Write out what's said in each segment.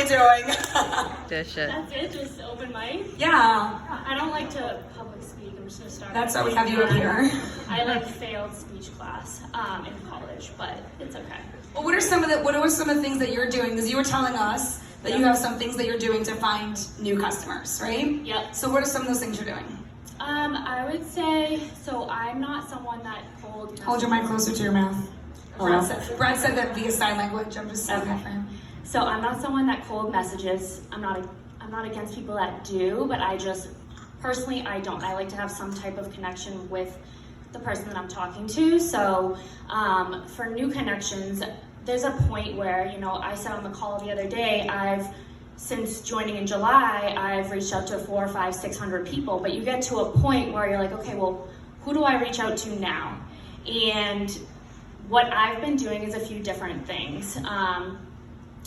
you doing? Dish it. That's it, just open mic. Yeah. I don't like to public speak. I'm just gonna start. That's why we have you up here. I failed speech class in college, but it's okay. Well, what are some of the things that you're doing? Because you were telling us that you have some things that you're doing to find new customers, right? Yep. So what are some of those things you're doing? I would say, so I'm not someone that cold. Hold your mic closer to your mouth. Brad said that via sign language. I'm just saying that for him. So I'm not someone that cold messages. I'm not against people that do, but I just personally I don't. I like to have some type of connection with the person that I'm talking to. So for new connections, there's a point where, you know, I said on the call the other day, since joining in July, I've reached out to 400, 500, 600 people, but you get to a point where you're like, okay, well, who do I reach out to now? And what I've been doing is a few different things.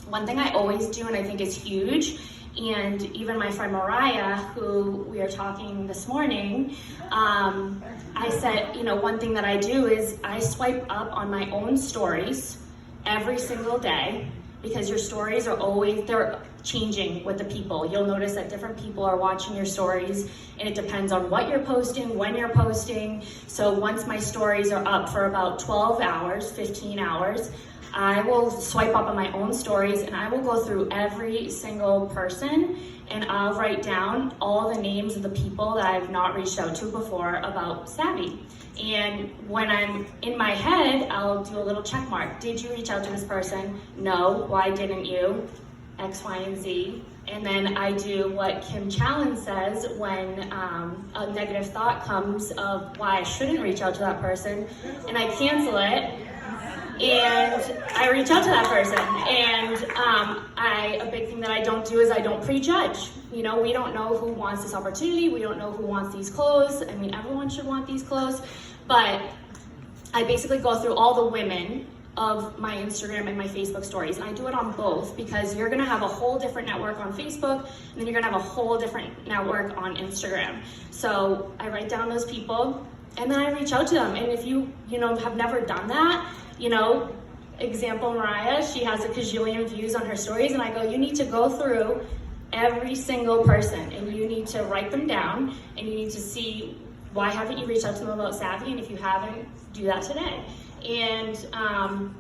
One thing I always do, and I think is huge, and even my friend Mariah, who we are talking this morning, I said, you know, one thing that I do is I swipe up on my own stories every single day, because your stories are always, they're changing with the people. You'll notice that different people are watching your stories, and it depends on what you're posting, when you're posting. So once my stories are up for about 12 hours, 15 hours, I will swipe up on my own stories, and I will go through every single person, and I'll write down all the names of the people that I've not reached out to before about Savvi. And when I'm in my head, I'll do a little check mark. Did you reach out to this person? No. Why didn't you? X, Y, and Z. And then I do what Kim Challen says when a negative thought comes of why I shouldn't reach out to that person, and I cancel it, and I reach out to that person. And a big thing that I don't do is I don't prejudge. You know, we don't know who wants this opportunity. We don't know who wants these clothes. I mean, everyone should want these clothes. But I basically go through all the women of my Instagram and my Facebook stories. And I do it on both, because you're gonna have a whole different network on Facebook, and then you're gonna have a whole different network on Instagram. So I write down those people, and then I reach out to them. And if you have never done that, you know, example Mariah, she has a gazillion views on her stories, and I go, you need to go through every single person, and you need to write them down, and you need to see why haven't you reached out to them about Savvi, and if you haven't, do that today. And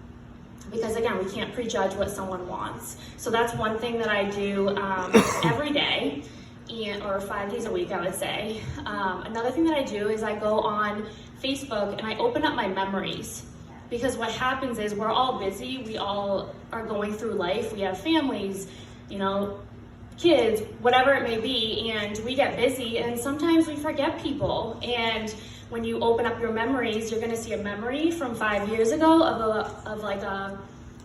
because again, we can't prejudge what someone wants. So that's one thing that I do every day, or 5 days a week, I would say. Another thing that I do is I go on Facebook and I open up my memories. Because what happens is we're all busy, we all are going through life, we have families, you know, kids, whatever it may be, and we get busy, and sometimes we forget people. And when you open up your memories, you're gonna see a memory from 5 years ago of like a,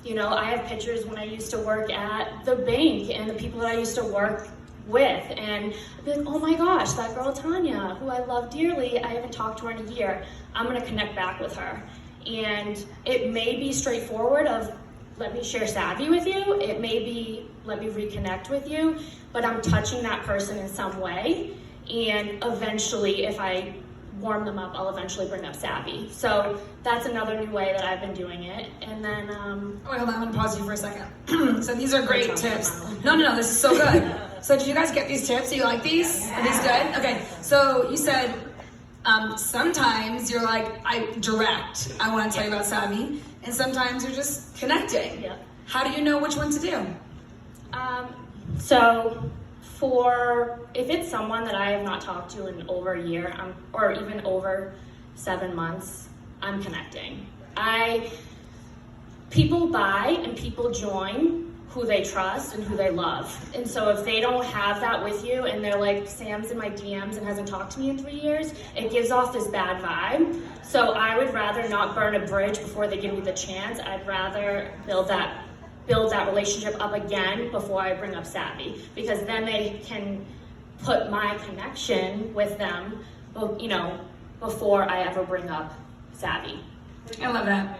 you know, I have pictures when I used to work at the bank and the people that I used to work with, and I'd be like, oh my gosh, that girl Tanya, who I love dearly, I haven't talked to her in a year, I'm gonna connect back with her. And it may be straightforward of, let me share Savvi with you. It may be, let me reconnect with you, but I'm touching that person in some way. And eventually, if I warm them up, I'll eventually bring up Savvi. So that's another new way that I've been doing it. And then, wait, hold on, I'm gonna pause you for a second. So these are great tips. No, this is so good. So did you guys get these tips? Do you like these? Are these good? Okay, so you said, sometimes you're like, I want to tell you about Savvi, and sometimes you're just connecting. Yeah. How do you know which one to do? So if it's someone that I have not talked to in over a year, or even over 7 months, I'm connecting. People buy and people join who they trust and who they love. And so if they don't have that with you, and they're like, Sam's in my DMs and hasn't talked to me in 3 years, it gives off this bad vibe. So I would rather not burn a bridge before they give me the chance. I'd rather build that relationship up again before I bring up Savvi, because then they can put my connection with them, you know, before I ever bring up Savvi. I love that.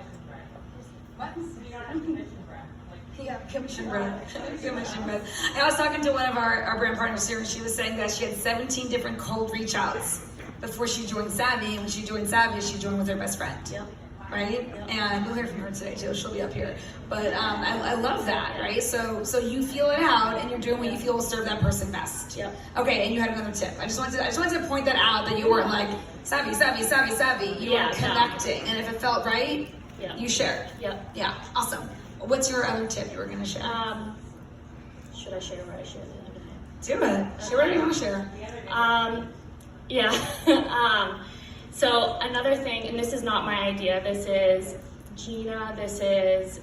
Yeah, commission bread. Commission bread. I was talking to one of our brand partners here, and she was saying that she had 17 different cold reach outs before she joined Savvi, and when she joined Savvi, she joined with her best friend. Yep. right? And we'll hear from her today too. She'll be up here. But I love that, right? So you feel it out, and you're doing what you feel will serve that person best. Yep. Okay, and you had another tip. I just wanted to point that out, that you weren't like savvy. You were connecting, and if it felt right, you shared. Yep. Yeah. Awesome. What's your other tip you were going to share? Should I share what I shared the other day? Do it. Share what you want to share. So another thing, and this is not my idea, this is Gina, this is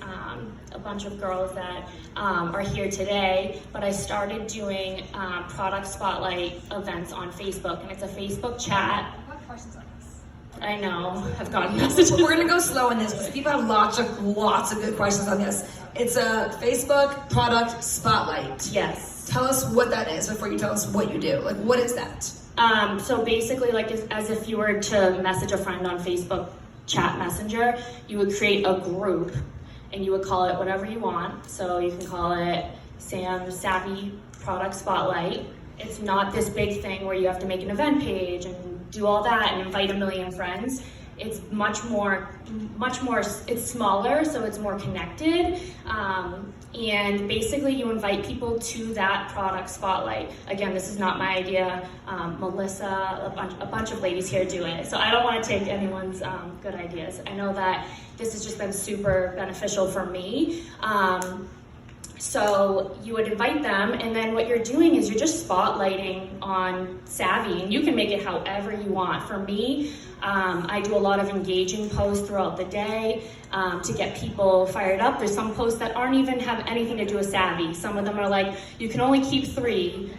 a bunch of girls that are here today, but I started doing product spotlight events on Facebook, and it's a Facebook chat. What questions on this? I know, I've gotten messages. We're going to go slow in this because people have lots of good questions on this. It's a Facebook product spotlight. Yes. Tell us what that is before you tell us what you do. Like, what is that? So basically, like as if you were to message a friend on Facebook chat messenger, you would create a group and you would call it whatever you want. So you can call it Sam's Savvy Product Spotlight. It's not this big thing where you have to make an event page and do all that and invite a million friends. It's much more, it's smaller, so it's more connected. And basically you invite people to that product spotlight. Again, this is not my idea. Melissa, a bunch of ladies here do it. So I don't want to take anyone's good ideas. I know that this has just been super beneficial for me. So you would invite them, and then what you're doing is you're just spotlighting on Savvy, and you can make it however you want. For me, I do a lot of engaging posts throughout the day to get people fired up. There's some posts that aren't even have anything to do with Savvy. Some of them are like, you can only keep 3,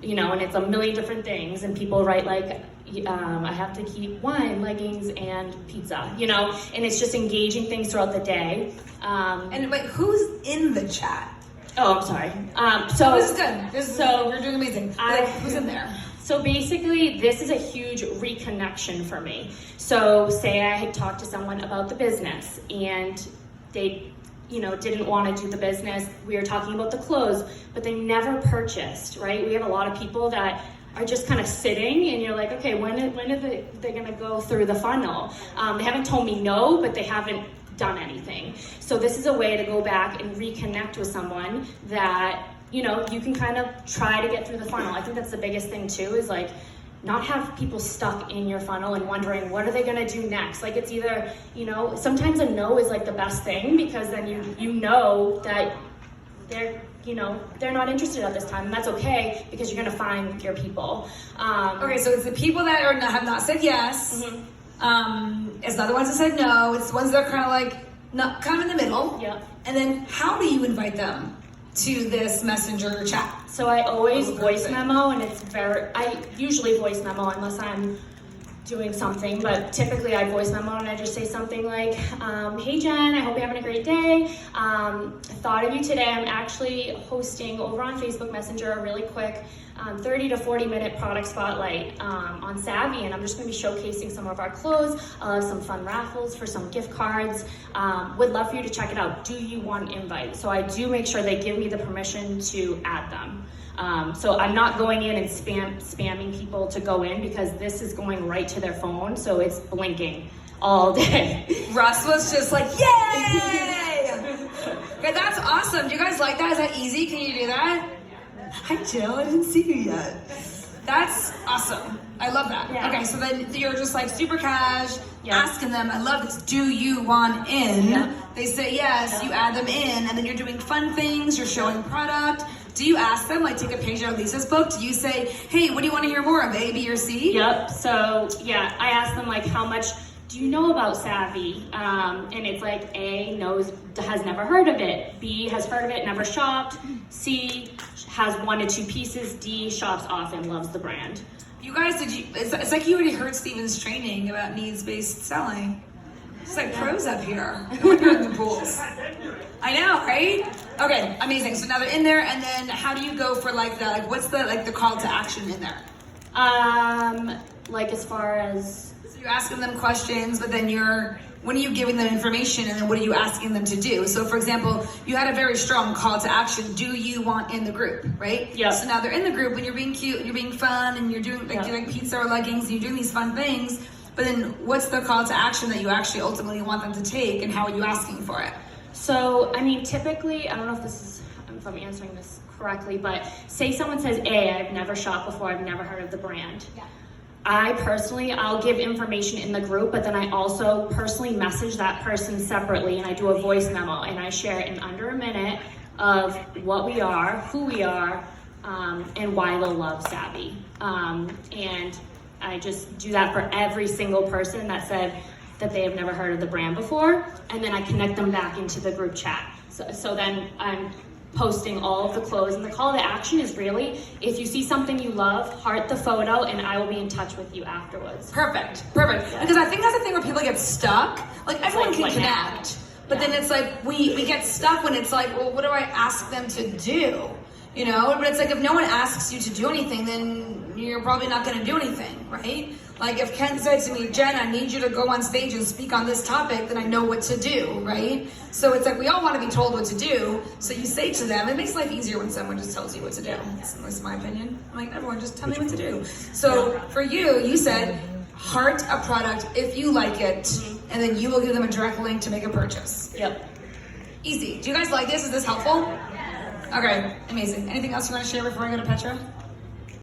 and it's a million different things, and people write like, I have to keep wine, leggings, and pizza, and it's just engaging things throughout the day. And wait, who's in the chat? Oh, I'm sorry. So this is good. You're doing amazing. Who's in there? So basically, this is a huge reconnection for me. So say I had talked to someone about the business and they, didn't want to do the business. We were talking about the clothes, but they never purchased, right? We have a lot of people that are just kind of sitting and you're like, okay, when are they going to go through the funnel? They haven't told me no, but they haven't done anything. So this is a way to go back and reconnect with someone that, you can kind of try to get through the funnel. I think that's the biggest thing too, is like not have people stuck in your funnel and wondering what are they going to do next. Like it's either, sometimes a no is like the best thing, because then you know that they're not interested at this time, and that's okay, because you're going to find your people. Okay, so it's the people that have not said yes. Mm-hmm. It's not the ones that said no. It's the ones that are kind of like not kind of in the middle. Yeah. And then how do you invite them to this messenger chat? So I always voice memo, and I usually voice memo unless I'm doing something, but typically I voice memo and I just say something like, hey Jen, I hope you're having a great day. I thought of you today. I'm actually hosting over on Facebook Messenger a really quick 30 to 40 minute product spotlight on Savvy, and I'm just going to be showcasing some of our clothes. I'll have some fun raffles for some gift cards. Would love for you to check it out. Do you want an invite? So I do make sure they give me the permission to add them. So I'm not going in and spamming people to go in, because this is going right to their phone, so it's blinking all day. Russ was just like, yay! Okay, that's awesome. Do you guys like that? Is that easy? Can you do that? Hi Jill, I didn't see you yet. That's awesome. I love that. Yeah. Okay, so then you're just like super cash, asking them, I love this, do you want in? Yeah. They say yes, you add them in, and then you're doing fun things, you're showing product. Do you ask them, like take a page out of Lisa's book? Do you say, hey, what do you want to hear more of, A, B, or C? Yep, so yeah, I ask them like, how much do you know about Savvy? And it's like, A, has never heard of it. B, has heard of it, never shopped. C, has 1 to 2 pieces. D, shops often, loves the brand. You guys, it's like you already heard Steven's training about needs-based selling. It's like pros up here. No wonder you're in the pools. I know, right? Okay, amazing. So now they're in there, and then how do you go for what's the call to action in there? Like as far as, so you're asking them questions, but then when are you giving them information, and then what are you asking them to do? So for example, you had a very strong call to action. Do you want in the group, right? Yeah. So now they're in the group, and you're being cute, and you're being fun, and you're doing doing pizza or leggings, and you're doing these fun things. but then what's the call to action that you actually ultimately want them to take, and how are you asking for it? So, I mean, typically, I don't know if I'm answering this correctly, but say someone says, I've never shopped before, I've never heard of the brand. Yeah. I'll give information in the group, but then I also personally message that person separately, and I do a voice memo, and I share in under a minute of what we are, who we are, and why they'll love Savvi. And I just do that for every single person that said that they have never heard of the brand before, and then I connect them back into the group chat. So then I'm posting all of the clothes, and the call to action is really, if you see something you love, heart the photo, and I will be in touch with you afterwards. Perfect. Because I think that's the thing where people get stuck. Like, everyone can connect, but then it's like we get stuck when it's like, well, what do I ask them to do? You know, but it's like, if no one asks you to do anything, then you're probably not going to do anything, right? Like, if Ken said to me, Jen, I need you to go on stage and speak on this topic, then I know what to do, right? So it's like, we all want to be told what to do, so you say to them, it makes life easier when someone just tells you what to do. That's my opinion. I'm like, everyone, just tell me what to do. So for you said, heart a product if you like it, and then you will give them a direct link to make a purchase. Yep. Easy. Do you guys like this? Is this helpful? Okay, amazing. Anything else you want to share before I go to Petra?